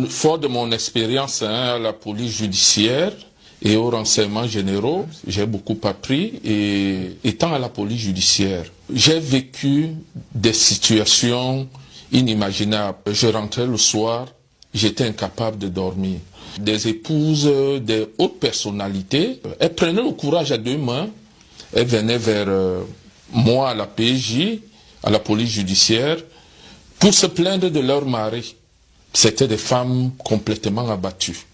Fort de mon expérience à la police judiciaire et aux renseignements généraux, j'ai beaucoup appris. Et étant à la police judiciaire, j'ai vécu des situations inimaginables. Je rentrais le soir, j'étais incapable de dormir. Des épouses, des hautes personnalités, elles prenaient le courage à deux mains, elles venaient vers moi à la PJ, à la police judiciaire, pour se plaindre de leur mari. C'était des femmes complètement abattues.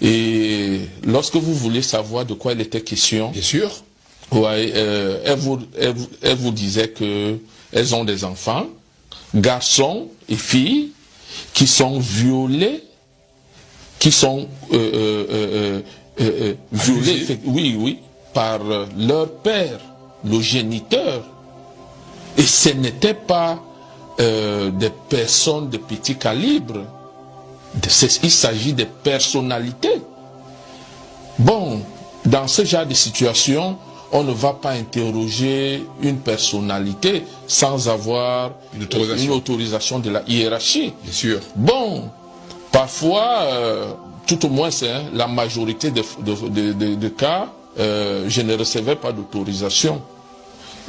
Et lorsque vous voulez savoir de quoi il était question, bien sûr, ouais, elles vous disaient que elles ont des enfants, garçons et filles, qui sont violés, violés, oui, par leur père, le géniteur. Et ce n'était pas des personnes de petit calibre. Il s'agit de personnalités. Bon, dans ce genre de situation, on ne va pas interroger une personnalité sans avoir une autorisation de la hiérarchie. Bien sûr. Bon, parfois, tout au moins, la majorité de cas, je ne recevais pas d'autorisation.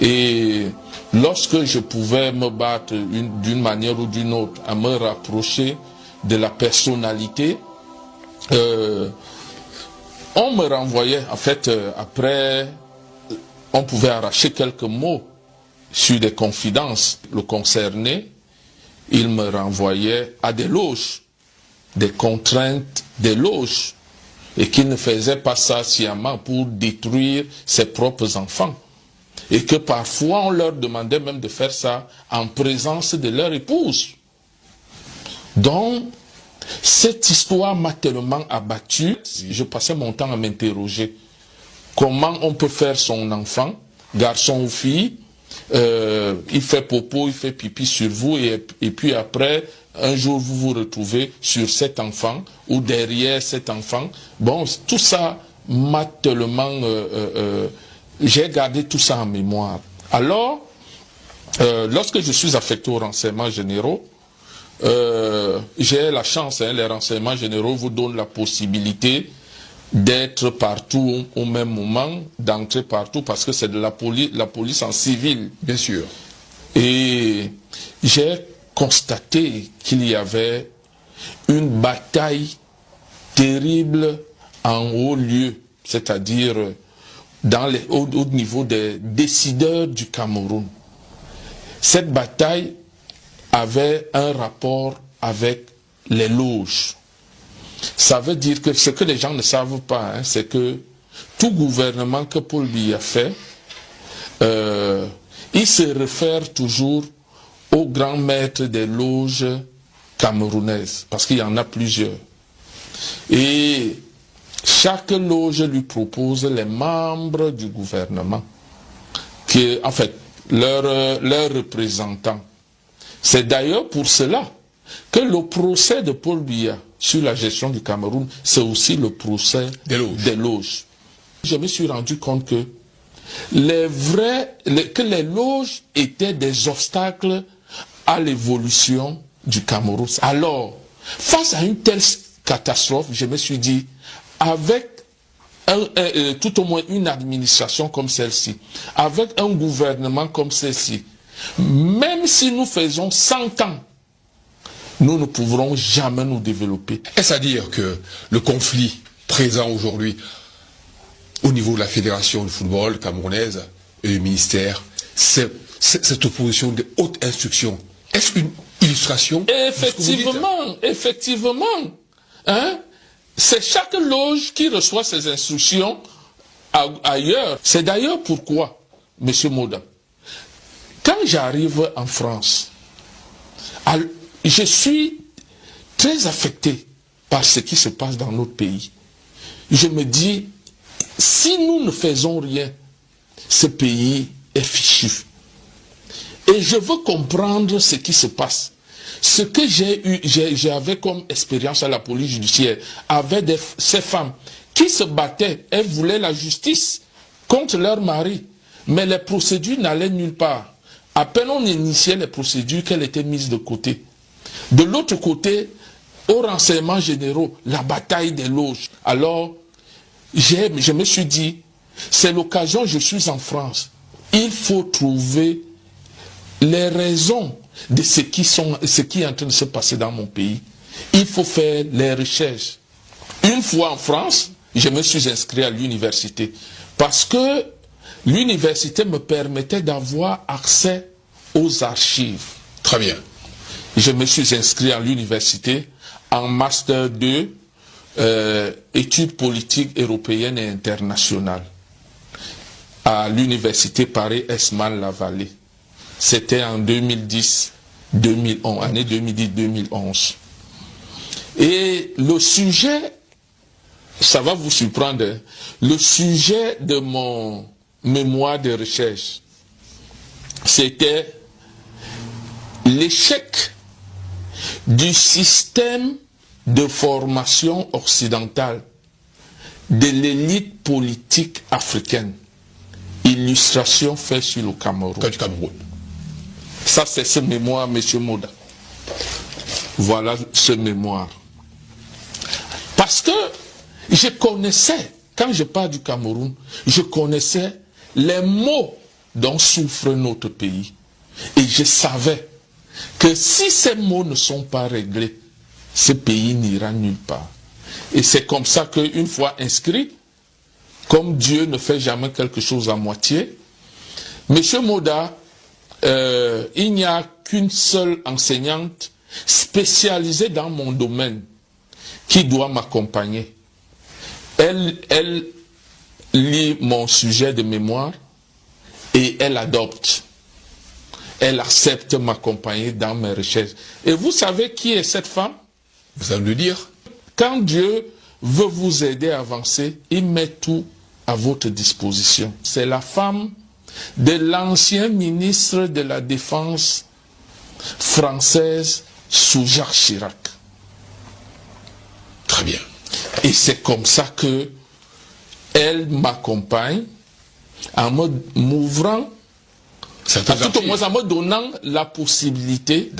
Et lorsque je pouvais me battre d'une manière ou d'une autre à me rapprocher de la personnalité, on me renvoyait, en fait, après, on pouvait arracher quelques mots sur des confidences. Le concerné, il me renvoyait à des loges, des contraintes des loges, et qu'il ne faisait pas ça sciemment pour détruire ses propres enfants. Et que parfois on leur demandait même de faire ça en présence de leur épouse. Donc, cette histoire m'a tellement abattu, je passais mon temps à m'interroger. Comment on peut faire son enfant, garçon ou fille, il fait popo, il fait pipi sur vous, et puis après, un jour vous vous retrouvez sur cet enfant, ou derrière cet enfant. Bon, tout ça m'a tellement... j'ai gardé tout ça en mémoire. Alors, lorsque je suis affecté aux renseignements généraux, j'ai la chance, les renseignements généraux vous donnent la possibilité d'être partout au même moment, d'entrer partout, parce que c'est de la police en civil. Bien sûr. Et j'ai constaté qu'il y avait une bataille terrible en haut lieu, c'est-à-dire au niveau des décideurs du Cameroun. Cette bataille avait un rapport avec les loges. Ça veut dire que ce que les gens ne savent pas, c'est que tout gouvernement que Paul Biya fait, il se réfère toujours au grand maître des loges camerounaises, parce qu'il y en a plusieurs. Et chaque loge lui propose les membres du gouvernement, qui, en fait, leurs représentants. C'est d'ailleurs pour cela que le procès de Paul Biya sur la gestion du Cameroun, c'est aussi le procès des loges. Je me suis rendu compte que les loges étaient des obstacles à l'évolution du Cameroun. Alors, face à une telle catastrophe, je me suis dit, avec tout au moins une administration comme celle-ci, avec un gouvernement comme celle-ci, même si nous faisons 100 ans, nous ne pourrons jamais nous développer. Est-ce à dire que le conflit présent aujourd'hui au niveau de la Fédération de football camerounaise et du ministère, cette opposition de haute instruction, est-ce une illustration? Effectivement. C'est chaque loge qui reçoit ses instructions ailleurs. C'est d'ailleurs pourquoi, M. Moda, quand j'arrive en France, je suis très affecté par ce qui se passe dans notre pays. Je me dis, si nous ne faisons rien, ce pays est fichu. Et je veux comprendre ce qui se passe. Ce que j'avais comme expérience à la police judiciaire, avec ces femmes qui se battaient, elles voulaient la justice contre leur mari, mais les procédures n'allaient nulle part. À peine on initiait les procédures qu'elles étaient mises de côté. De l'autre côté, aux renseignements généraux, la bataille des loges. Alors, je me suis dit, c'est l'occasion, je suis en France. Il faut trouver les raisons de ce qui est en train de se passer dans mon pays. Il faut faire les recherches. Une fois en France, je me suis inscrit à l'université parce que l'université me permettait d'avoir accès aux archives. Très bien. Je me suis inscrit à l'université en Master 2, études politiques européennes et internationales, à l'université Paris-Esmal-la-Vallée. C'était en 2010-2011, année 2010-2011. Et le sujet, ça va vous surprendre, hein, le sujet de mon mémoire de recherche, c'était l'échec du système de formation occidentale de l'élite politique africaine. Illustration faite sur le Cameroun. Du Cameroun. Ça, c'est ce mémoire, M. Moda. Voilà ce mémoire. Parce que je connaissais, quand je parle du Cameroun, je connaissais les maux dont souffre notre pays. Et je savais que si ces maux ne sont pas réglés, ce pays n'ira nulle part. Et c'est comme ça qu'une fois inscrit, comme Dieu ne fait jamais quelque chose à moitié, M. Moda, il n'y a qu'une seule enseignante spécialisée dans mon domaine qui doit m'accompagner. Elle lit mon sujet de mémoire et elle adopte. Elle accepte m'accompagner dans mes recherches. Et vous savez qui est cette femme? Vous allez le dire. Quand Dieu veut vous aider à avancer, il met tout à votre disposition. C'est la femme de l'ancien ministre de la Défense française sous Jacques Chirac. Très bien. Et c'est comme ça que elle m'accompagne en m'ouvrant, à tout au moins en me donnant la possibilité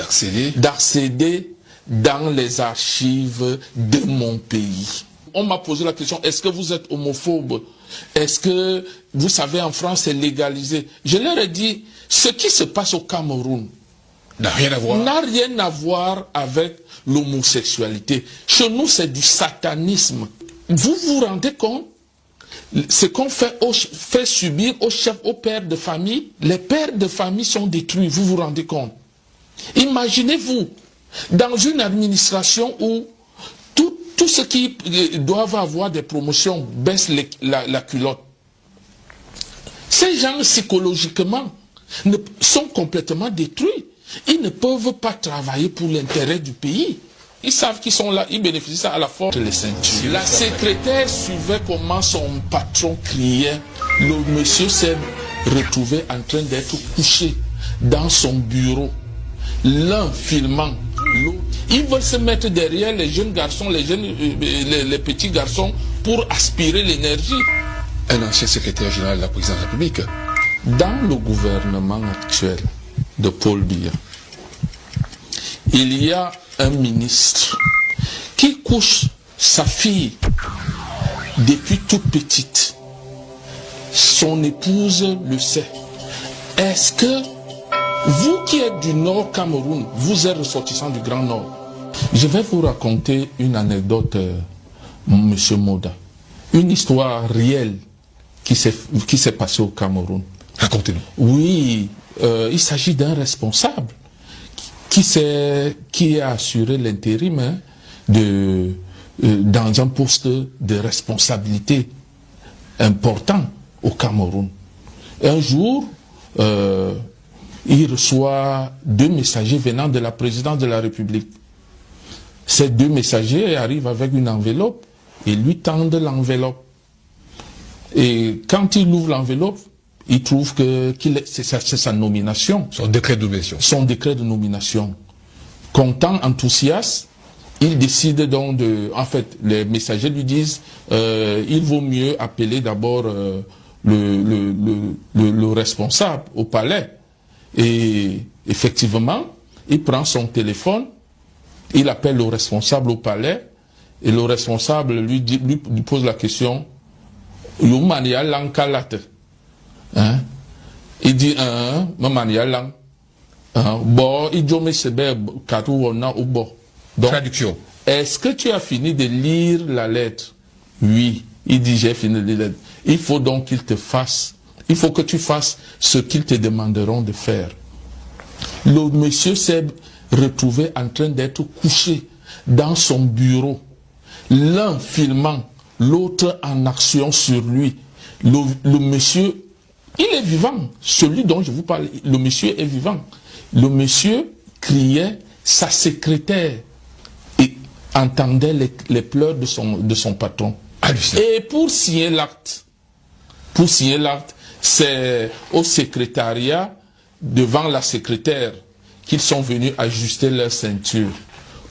d'accéder dans les archives de mon pays. On m'a posé la question, est-ce que vous êtes homophobe? Est-ce que, vous savez, en France, c'est légalisé? Je leur ai dit, ce qui se passe au Cameroun n'a rien à voir avec l'homosexualité. Chez nous, c'est du satanisme. Vous vous rendez compte? Ce qu'on fait subir aux chefs, aux pères de famille, les pères de famille sont détruits, vous vous rendez compte? Imaginez-vous, dans une administration où tous ceux qui doivent avoir des promotions baissent la culotte. Ces gens, psychologiquement, sont complètement détruits. Ils ne peuvent pas travailler pour l'intérêt du pays. Ils savent qu'ils sont là, ils bénéficient à la force de les ceintures. La secrétaire suivait comment son patron criait. Le monsieur s'est retrouvé en train d'être couché dans son bureau. L'un filmant, l'autre. Ils veulent se mettre derrière les jeunes garçons, les petits garçons pour aspirer l'énergie. Un ancien secrétaire général de la présidence de la République. Dans le gouvernement actuel de Paul Biya, il y a un ministre qui couche sa fille depuis toute petite. Son épouse le sait. Est-ce que vous qui êtes du Nord Cameroun, vous êtes ressortissant du Grand Nord? Je vais vous raconter une anecdote, Monsieur Moda. Une histoire réelle qui s'est passée au Cameroun. Racontez-nous. Oui, il s'agit d'un responsable qui a assuré l'intérim dans un poste de responsabilité important au Cameroun. Un jour, il reçoit 2 messagers venant de la présidence de la République. Ces 2 messagers arrivent avec une enveloppe et lui tendent l'enveloppe. Et quand il ouvre l'enveloppe, il trouve que c'est sa nomination. Son décret de nomination. Son décret de nomination. Content, enthousiaste, il décide donc de... En fait, les messagers lui disent il vaut mieux appeler d'abord le responsable au palais. Et effectivement, il prend son téléphone Il appelle le responsable au palais, et le responsable lui pose la question, hein? Il dit, donc, traduction. Est-ce que tu as fini de lire la lettre? Oui. Il dit, j'ai fini de lire la lettre. Il faut donc qu'il te fasse, il faut que tu fasses ce qu'ils te demanderont de faire. Le monsieur s'est retrouvé en train d'être couché dans son bureau. L'un filmant, l'autre en action sur lui. Le monsieur, il est vivant. Celui dont je vous parle, le monsieur est vivant. Le monsieur criait, sa secrétaire et entendait les pleurs de son patron. Et pour signer l'acte, c'est au secrétariat, devant la secrétaire, qu'ils sont venus ajuster leur ceinture.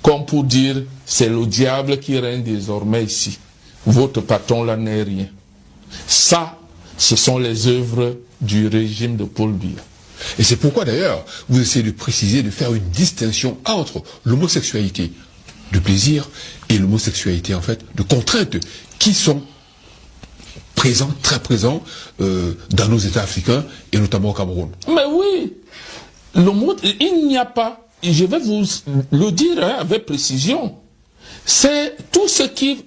Comme pour dire, c'est le diable qui règne désormais ici. Votre patron là n'est rien. Ça, ce sont les œuvres du régime de Paul Biya. Et c'est pourquoi d'ailleurs, vous essayez de préciser, de faire une distinction entre l'homosexualité de plaisir et l'homosexualité en fait de contrainte qui sont présents, très présents dans nos États africains et notamment au Cameroun. Mais oui, il n'y a pas, et je vais vous le dire avec précision, c'est tout ce qui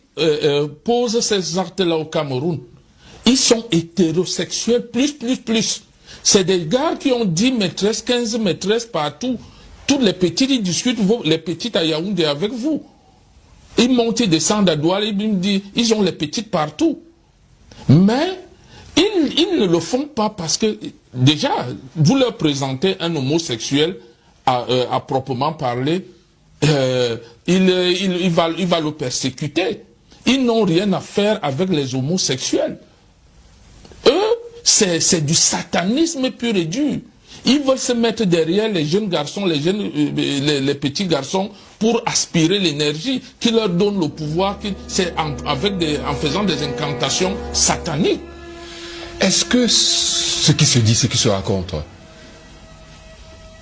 pose ces actes-là au Cameroun. Ils sont hétérosexuels plus. C'est des gars qui ont 10 maîtresses, 15 maîtresses partout. Toutes les petites, ils discutent, les petites à Yaoundé avec vous. Ils montent, ils descendent à Douala, ils me disent, ils ont les petites partout. Mais ils ne le font pas parce que, déjà, vous leur présentez un homosexuel à proprement parler, il va le persécuter. Ils n'ont rien à faire avec les homosexuels. Eux, c'est du satanisme pur et dur. Ils veulent se mettre derrière les jeunes garçons, les petits garçons, pour aspirer l'énergie qui leur donne le pouvoir, c'est en faisant des incantations sataniques. Est-ce que ce qui se dit, ce qui se raconte,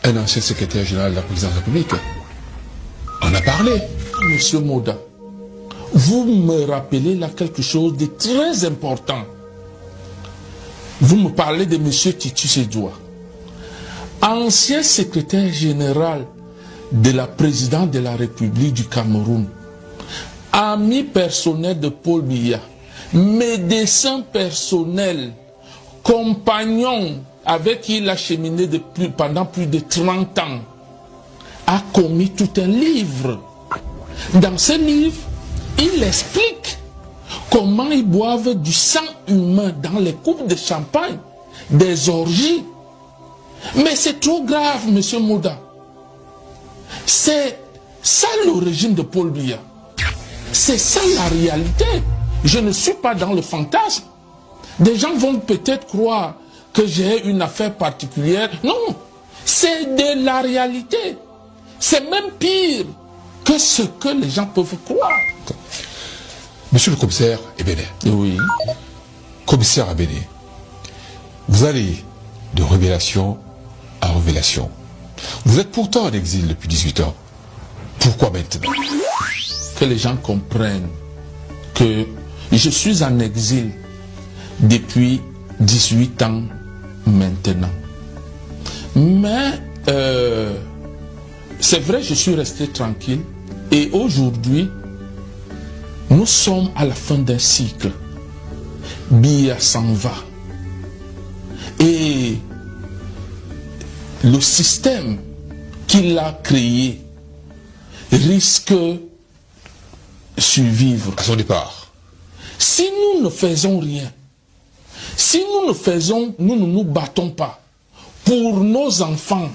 un ancien secrétaire général de la présidence de la République en a parlé? Monsieur Moda, vous me rappelez là quelque chose de très important. Vous me parlez de monsieur Titus Edouard, ancien secrétaire général de la présidence de la République du Cameroun, ami personnel de Paul Biya, médecin personnel, compagnon avec qui il a cheminé pendant plus de 30 ans, a commis tout un livre. Dans ce livre, il explique comment ils boivent du sang humain dans les coupes de champagne, des orgies. Mais c'est trop grave, monsieur Moda. C'est ça le régime de Paul Biya. C'est ça la réalité. Je ne suis pas dans le fantasme. Des gens vont peut-être croire que j'ai une affaire particulière. Non, c'est de la réalité. C'est même pire que ce que les gens peuvent croire. Monsieur le commissaire Ebene. Oui. Commissaire Ebene, vous allez de révélation à révélation. Vous êtes pourtant en exil depuis 18 ans. Pourquoi maintenant? Que les gens comprennent que je suis en exil depuis 18 ans maintenant. Mais c'est vrai, je suis resté tranquille. Et aujourd'hui, nous sommes à la fin d'un cycle. Biya s'en va. Et le système qu'il a créé risque de survivre. À son départ. Si nous ne faisons rien, si nous ne nous battons pas pour nos enfants,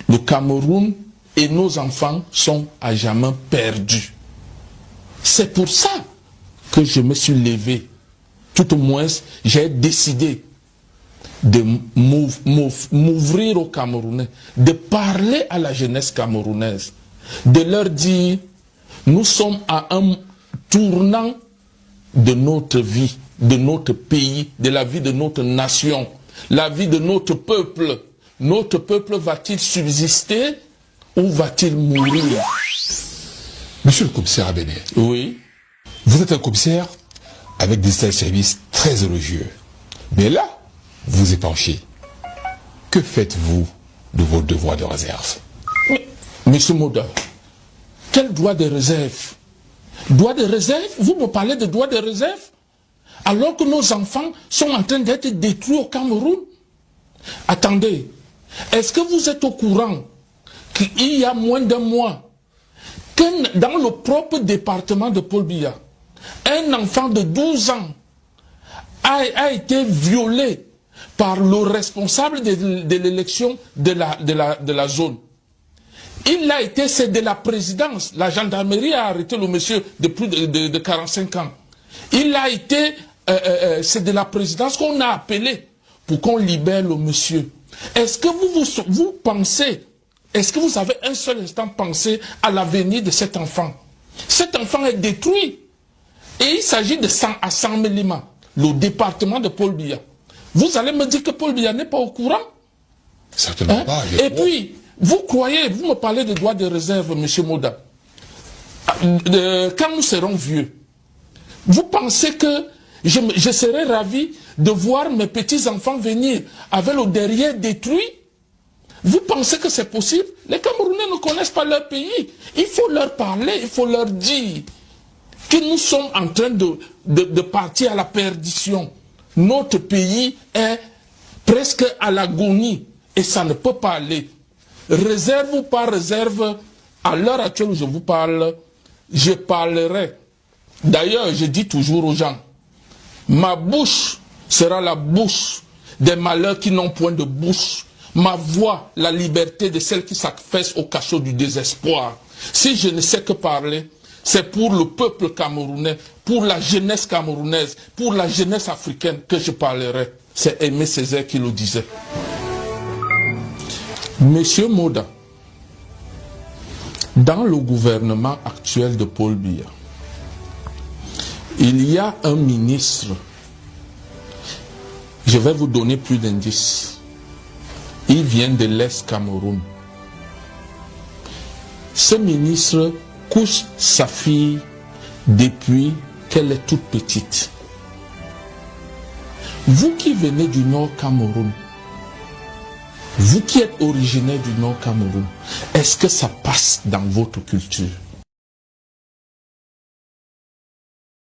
le Cameroun et nos enfants sont à jamais perdus. C'est pour ça que je me suis levé. Tout au moins, j'ai décidé de m'ouvrir aux Camerounais, de parler à la jeunesse camerounaise, de leur dire, nous sommes à un tournant de notre vie, de notre pays, de la vie de notre nation, la vie de notre peuple. Notre peuple va-t-il subsister Où va-t-il mourir? Monsieur le commissaire Abéné, Oui. vous êtes un commissaire avec des états de service très élogieux. Mais là, vous épanchez. Que faites-vous de vos devoirs de réserve? Mais, monsieur Moda, quel droit de réserve? Droit de réserve? Vous me parlez de droit de réserve? Alors que nos enfants sont en train d'être détruits au Cameroun? Attendez, est-ce que vous êtes au courant qu'il y a moins d'un mois, que dans le propre département de Paul Biya, un enfant de 12 ans a été violé par le responsable de l'élection de la zone. Il a été, c'est de la présidence. La gendarmerie a arrêté le monsieur de plus de 45 ans. Il a été, c'est de la présidence qu'on a appelé pour qu'on libère le monsieur. Est-ce que vous pensez, est-ce que vous avez un seul instant pensé à l'avenir de cet enfant? Cet enfant est détruit. Et il s'agit de 100 à 100 millimètres, le département de Paul Biya. Vous allez me dire que Paul Biya n'est pas au courant? Certainement pas. Et puis, vous croyez, vous me parlez de droit de réserve, M. Moda. Quand nous serons vieux, vous pensez que je serai ravi de voir mes petits-enfants venir avec le derrière détruit? Vous pensez que c'est possible? Les Camerounais ne connaissent pas leur pays. Il faut leur parler, il faut leur dire que nous sommes en train de partir à la perdition. Notre pays est presque à l'agonie et ça ne peut pas aller. Réserve ou pas réserve, à l'heure actuelle où je vous parle, je parlerai. D'ailleurs, je dis toujours aux gens, ma bouche sera la bouche des malheurs qui n'ont point de bouche. Ma voix, la liberté de celles qui s'affaissent au cachot du désespoir. Si je ne sais que parler, c'est pour le peuple camerounais, pour la jeunesse camerounaise, pour la jeunesse africaine que je parlerai. C'est Aimé Césaire qui le disait. Monsieur Moda, dans le gouvernement actuel de Paul Biya, il y a un ministre, je vais vous donner plus d'indices. Il vient de l'Est Cameroun. Ce ministre couche sa fille depuis qu'elle est toute petite. Vous qui venez du Nord Cameroun, vous qui êtes originaire du Nord Cameroun, est-ce que ça passe dans votre culture?